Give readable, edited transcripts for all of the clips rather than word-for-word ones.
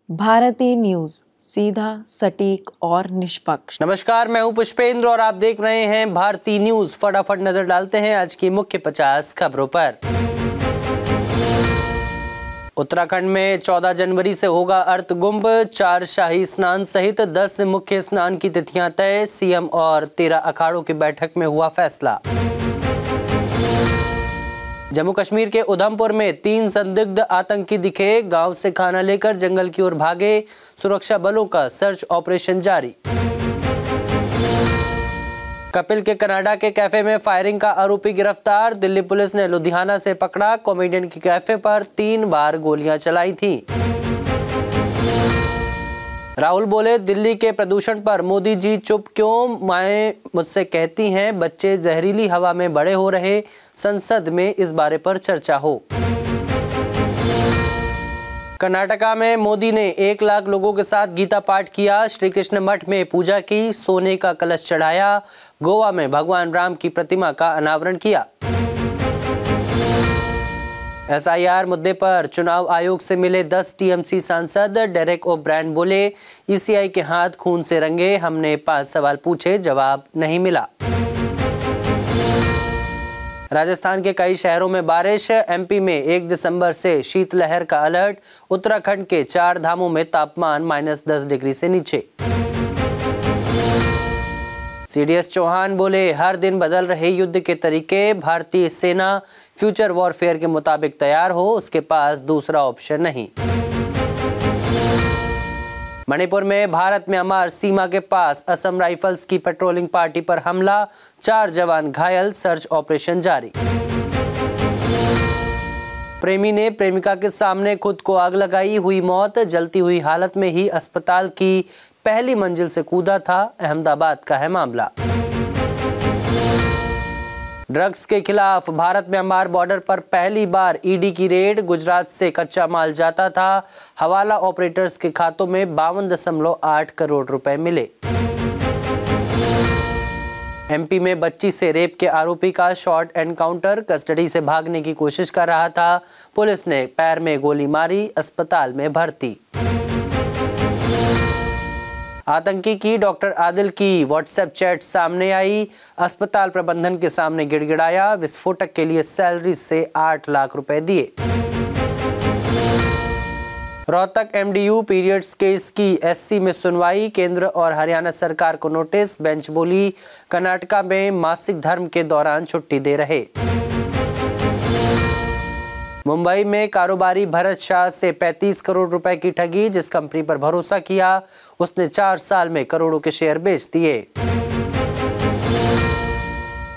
भारतीय न्यूज, सीधा, सटीक और निष्पक्ष। नमस्कार, मैं हूं पुष्पेंद्र और आप देख रहे हैं भारतीय न्यूज। फटाफट नजर डालते हैं आज की मुख्य 50 खबरों पर। उत्तराखंड में 14 जनवरी से होगा अर्धकुंभ। 4 शाही स्नान सहित 10 मुख्य स्नान की तिथियां तय। सीएम और 13 अखाड़ों की बैठक में हुआ फैसला। जम्मू कश्मीर के उधमपुर में 3 संदिग्ध आतंकी दिखे। गांव से खाना लेकर जंगल की ओर भागे। सुरक्षा बलों का सर्च ऑपरेशन जारी। कपिल के कनाडा के कैफे में फायरिंग का आरोपी गिरफ्तार। दिल्ली पुलिस ने लुधियाना से पकड़ा। कॉमेडियन के कैफे पर 3 बार गोलियां चलाई थीं। राहुल बोले, दिल्ली के प्रदूषण पर मोदी जी चुप क्यों? माएं मुझसे कहती हैं बच्चे जहरीली हवा में बड़े हो रहे। संसद में इस बारे पर चर्चा हो। कर्नाटका में मोदी ने 1 लाख लोगों के साथ गीता पाठ किया। श्री कृष्ण मठ में पूजा की। सोने का कलश चढ़ाया। गोवा में भगवान राम की प्रतिमा का अनावरण किया। एसआईआर मुद्दे पर चुनाव आयोग से मिले 10 टीएमसी सांसद। डेरेक ओब्रायन बोले, ईसीआई के हाथ खून से रंगे। हमने 5 सवाल पूछे, जवाब नहीं मिला। राजस्थान के कई शहरों में बारिश। एमपी में 1 दिसंबर से शीतलहर का अलर्ट। उत्तराखंड के 4 धामों में तापमान -10 डिग्री से नीचे। सीडीएस चौहान बोले, हर दिन बदल रहे युद्ध के तरीके। भारतीय सेना फ्यूचर वॉरफेयर के मुताबिक तैयार हो, उसके पास दूसरा ऑप्शन नहीं। मणिपुर में भारत म्यांमार सीमा के पास असम राइफल्स की पेट्रोलिंग पार्टी पर हमला। 4 जवान घायल। सर्च ऑपरेशन जारी। प्रेमी ने प्रेमिका के सामने खुद को आग लगाई, हुई मौत। जलती हुई हालत में ही अस्पताल की पहली मंजिल से कूदा था। अहमदाबाद का है मामला। ड्रग्स के खिलाफ भारत म्यांमार बॉर्डर पर पहली बार ईडी की रेड। गुजरात से कच्चा माल जाता था। हवाला ऑपरेटर्स के खातों में 52.8 करोड़ रुपए मिले। एमपी में बच्ची से रेप के आरोपी का शॉर्ट एनकाउंटर। कस्टडी से भागने की कोशिश कर रहा था। पुलिस ने पैर में गोली मारी। अस्पताल में भर्ती। आतंकी की डॉक्टर आदिल की व्हाट्सएप चैट सामने आई। अस्पताल प्रबंधन के सामने गिड़गिड़ाया। विस्फोटक के लिए सैलरी से 8 लाख रुपए दिए। रोहतक एमडीयू पीरियड्स केस की एससी में सुनवाई। केंद्र और हरियाणा सरकार को नोटिस। बेंच बोली, कर्नाटका में मासिक धर्म के दौरान छुट्टी दे रहे। मुंबई में कारोबारी भरत शाह से 35 करोड़ रुपए की ठगी। जिस कंपनी पर भरोसा किया उसने 4 साल में करोड़ों के शेयर बेच दिए।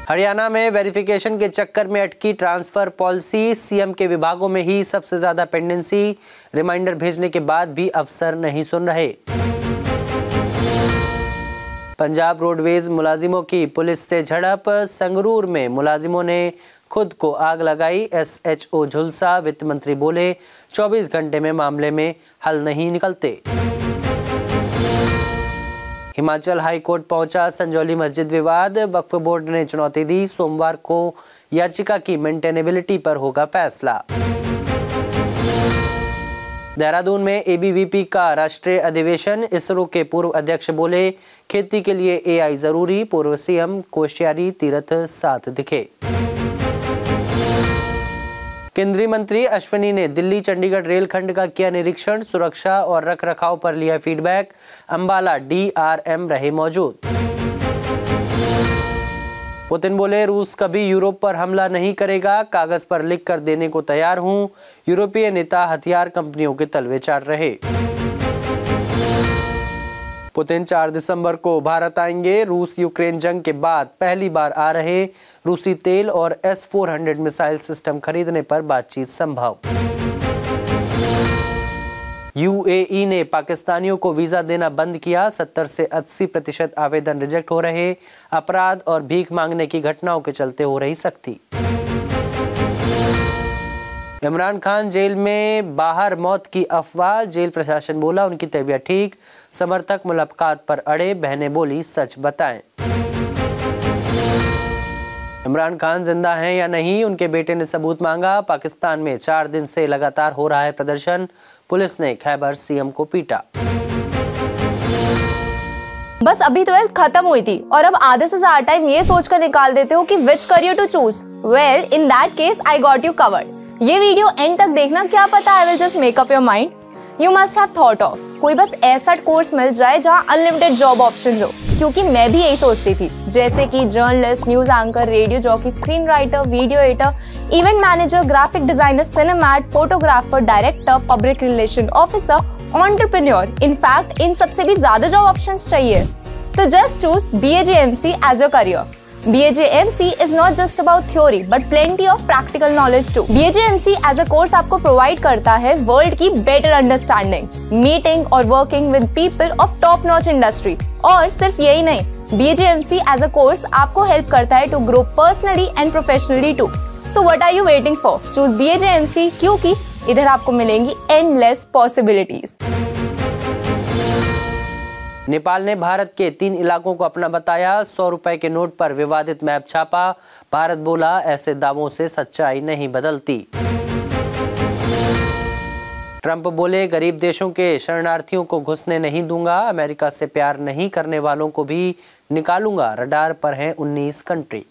हरियाणा में वेरिफिकेशन के चक्कर में अटकी ट्रांसफर पॉलिसी। सीएम के विभागों में ही सबसे ज्यादा पेंडेंसी। रिमाइंडर भेजने के बाद भी अफसर नहीं सुन रहे। पंजाब रोडवेज मुलाजिमों की पुलिस से झड़प। संगरूर में मुलाजिमों ने खुद को आग लगाई। एसएचओ झुलसा। वित्त मंत्री बोले, 24 घंटे में मामले में हल नहीं निकलते। हिमाचल हाई कोर्ट पहुंचा संजौली मस्जिद विवाद। वक्फ बोर्ड ने चुनौती दी। सोमवार को याचिका की मेंटेनेबिलिटी पर होगा फैसला। देहरादून में एबीवीपी का राष्ट्रीय अधिवेशन। इसरो के पूर्व अध्यक्ष बोले, खेती के लिए एआई जरूरी। पूर्व सीएम कोश्यारी तीरथ साथ दिखे। केंद्रीय मंत्री अश्विनी ने दिल्ली चंडीगढ़ रेलखंड का किया निरीक्षण। सुरक्षा और रखरखाव पर लिया फीडबैक। अंबाला डीआरएम रहे मौजूद। पुतिन बोले, रूस कभी यूरोप पर हमला नहीं करेगा। कागज पर लिख कर देने को तैयार हूं। यूरोपीय नेता हथियार कंपनियों के तलवे चाट रहे। पुतिन 4 दिसंबर को भारत आएंगे। रूस यूक्रेन जंग के बाद पहली बार आ रहे। रूसी तेल और S-400 मिसाइल सिस्टम खरीदने पर बातचीत संभव। यूएई ने पाकिस्तानियों को वीजा देना बंद किया। 70 से 80% आवेदन रिजेक्ट हो रहे। अपराध और भीख मांगने की घटनाओं के चलते हो रही सख्ती। इमरान खान जेल में बाहर मौत की अफवाह। जेल प्रशासन बोला उनकी तबीयत ठीक। समर्थक मुलाकात पर अड़े। बहनें बोली, सच बताएं। इमरान खान जिंदा हैं या नहीं, उनके बेटे ने सबूत मांगा। पाकिस्तान में 4 दिन से लगातार हो रहा है प्रदर्शन। पुलिस ने खैबर सीएम को पीटा। बस अभी 12th खत्म हुई थी और अब आधे से ज्यादा टाइम ये सोचकर निकाल देते हो कि which career to choose. Well, in that case I got you covered. ये वीडियो एंड तक देखना, क्या पता I will just make up your mind. You must have thought of कोई बस ऐसा कोर्स मिल जाए जहाँ अनलिमिटेड जॉब ऑप्शन हो, क्योंकि मैं भी यही सोचती थी, जैसे कि journalist, news anchor, radio jockey, screen writer, video editor, event manager, graphic designer, cinematographer, director, public relation officer, entrepreneur. In fact इन सबसे भी ज्यादा जॉब ऑप्शंस चाहिए। तो just choose BAJMC as your career. BAJMC is not just about theory but plenty of practical knowledge too. BAJMC as a course आपको provide करता है world की बेटर अंडरस्टैंडिंग, मीटिंग और working with people of top notch industry. और सिर्फ यही नहीं, BAJMC as a course आपको हेल्प करता है to grow personally and professionally too. So what are you waiting for? Choose BAJMC, क्योंकि इधर आपको मिलेंगी एंडलेस पॉसिबिलिटीज। नेपाल ने भारत के 3 इलाकों को अपना बताया। 100 रुपए के नोट पर विवादित मैप छापा। भारत बोला, ऐसे दावों से सच्चाई नहीं बदलती। ट्रंप बोले, गरीब देशों के शरणार्थियों को घुसने नहीं दूंगा। अमेरिका से प्यार नहीं करने वालों को भी निकालूंगा। रडार पर हैं 19 कंट्री।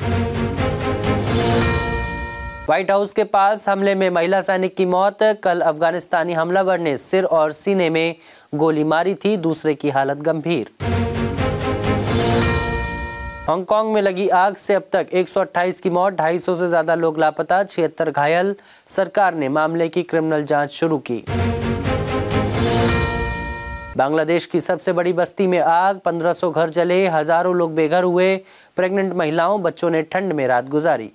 व्हाइट हाउस के पास हमले में महिला सैनिक की मौत। कल अफगानिस्तानी हमलावर ने सिर और सीने में गोली मारी थी, दूसरे की हालत गंभीर। हांगकांग में लगी आग से अब तक 128 की मौत, 250 से ज्यादा लोग लापता, 76 घायल। सरकार ने मामले की क्रिमिनल जांच शुरू की। बांग्लादेश की सबसे बड़ी बस्ती में आग, 1500 घर जले, हजारों लोग बेघर हुए। प्रेग्नेंट महिलाओं, बच्चों ने ठंड में रात गुजारी।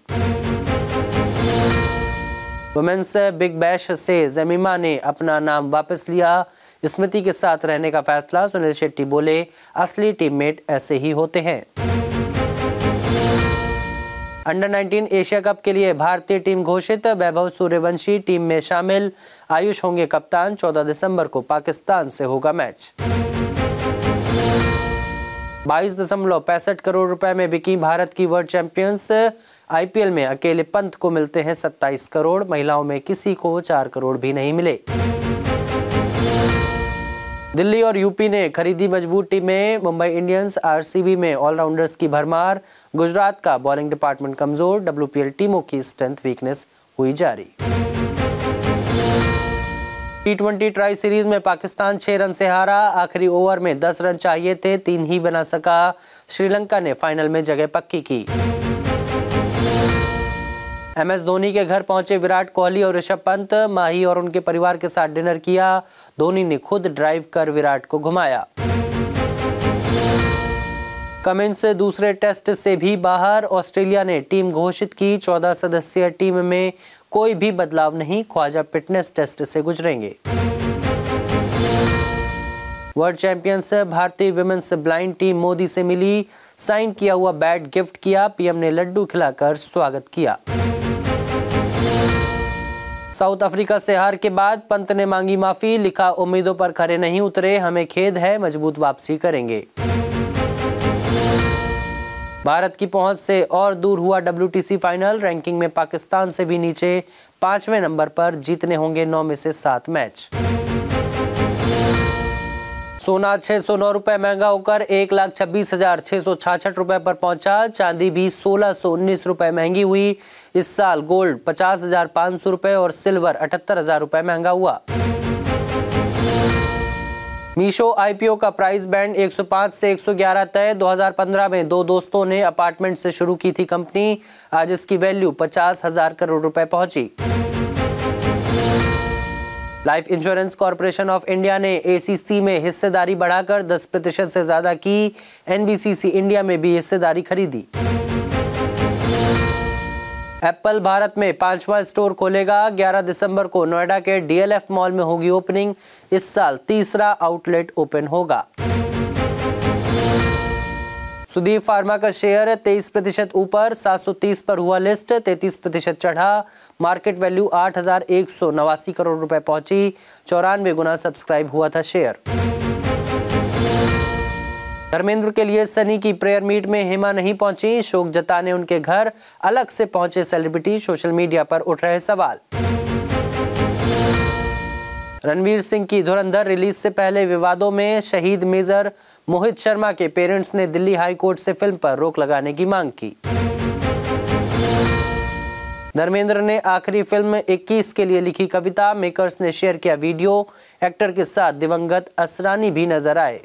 वुमेन्स बिग बैश से जमीमा ने अपना नाम वापस लिया। स्मृति के साथ रहने का फैसला। सुनील शेट्टी बोले, असली टीममेट ऐसे ही होते हैं। अंडर 19 एशिया कप के लिए भारतीय टीम घोषित। वैभव सूर्यवंशी टीम में शामिल। आयुष होंगे कप्तान। 14 दिसंबर को पाकिस्तान से होगा मैच। 22.65 करोड़ रुपए में बिकी भारत की वर्ल्ड चैंपियंस। IPL में अकेले पंत को मिलते हैं 27 करोड़। महिलाओं में किसी को 4 करोड़ भी नहीं मिले। दिल्ली और यूपी ने खरीदी मजबूत टीमें। मुंबई इंडियंस, RCB में ऑलराउंडर्स की भरमार। गुजरात का बॉलिंग डिपार्टमेंट कमजोर। WPL टीमों की स्ट्रेंथ वीकनेस हुई जारी। T20 ट्राई सीरीज में पाकिस्तान 6 रन से हारा। आखिरी ओवर में 10 रन चाहिए थे, 3 ही बना सका। श्रीलंका ने फाइनल में जगह पक्की की। MS धोनी के घर पहुंचे विराट कोहली और ऋषभ पंत। माही और उनके परिवार के साथ डिनर किया। धोनी ने खुद ड्राइव कर विराट को घुमाया। कमिंस दूसरे टेस्ट से भी बाहर। ऑस्ट्रेलिया ने टीम घोषित की। 14 सदस्यीय टीम में कोई भी बदलाव नहीं। ख्वाजा फिटनेस टेस्ट से गुजरेंगे। वर्ल्ड चैंपियंस भारतीय विमेंस ब्लाइंड टीम मोदी से मिली। साइन किया हुआ बैट गिफ्ट किया। PM ने लड्डू खिलाकर स्वागत किया। साउथ अफ्रीका से हार के बाद पंत ने मांगी माफी। लिखा, उम्मीदों पर खरे नहीं उतरे, हमें खेद है, मजबूत वापसी करेंगे। भारत की पहुंच से और दूर हुआ WTC फाइनल। रैंकिंग में पाकिस्तान से भी नीचे, 5वें नंबर पर। जीतने होंगे 9 में से 7 मैच। सोना 609 रुपए महंगा होकर 1,26,666 रुपए पर पहुंचा। चांदी भी 1,619 रुपए महंगी हुई। इस साल गोल्ड 50,500 रुपए और सिल्वर 78,000 रुपए महंगा हुआ। मीशो IPO का प्राइस बैंड 105 से 111 तय। 2015 में 2 दोस्तों ने अपार्टमेंट से शुरू की थी कंपनी। आज इसकी वैल्यू 50,000 करोड़ रुपए पहुंची। Life insurance corporation of India ने ACC में हिस्सेदारी बढ़ाकर 10% से ज्यादा की। NBCC इंडिया में भी हिस्सेदारी खरीदी। एप्पल भारत में 5वां स्टोर खोलेगा। 11 दिसंबर को नोएडा के DLF मॉल में होगी ओपनिंग। इस साल 3रा आउटलेट ओपन होगा। सुदीप फार्मा का शेयर 23% ऊपर, 730 पर हुआ लिस्ट। 33% चढ़ा। मार्केट वैल्यू 8,189 करोड़ रुपए पहुंची। 94 गुना सब्सक्राइब हुआ था शेयर। धर्मेंद्र के लिए सनी की प्रेयर मीट में हेमा नहीं पहुंची। शोक जताने उनके घर अलग से पहुंचे सेलिब्रिटी। सोशल मीडिया पर उठ रहे सवाल। रणवीर सिंह की धुरंधर रिलीज से पहले विवादों में शहीद मेजर मोहित शर्मा के पेरेंट्स ने दिल्ली हाई कोर्ट से फिल्म पर रोक लगाने की मांग की। धर्मेंद्र ने आखिरी फिल्म 21 के लिए लिखी कविता, मेकर्स ने शेयर किया वीडियो। एक्टर के साथ दिवंगत असरानी भी नजर आए।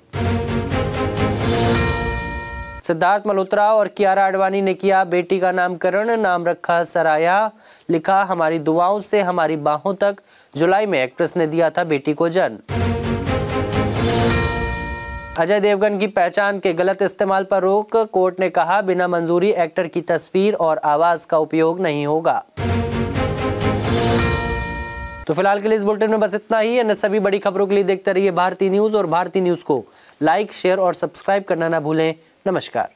सिद्धार्थ मल्होत्रा और कियारा आडवाणी ने किया बेटी का नामकरण, नाम रखा सराया। लिखा हमारी दुआओं से हमारी बाहों तक। जुलाई में एक्ट्रेस ने दिया था बेटी को जन्म। अजय देवगन की पहचान के गलत इस्तेमाल पर रोक, कोर्ट ने कहा बिना मंजूरी एक्टर की तस्वीर और आवाज का उपयोग नहीं होगा। तो फिलहाल के लिए इस बुलेटिन में बस इतना ही। अन्य सभी बड़ी खबरों के लिए देखते रहिए भारती न्यूज और भारती न्यूज को लाइक, शेयर और सब्सक्राइब करना ना भूलें। नमस्कार।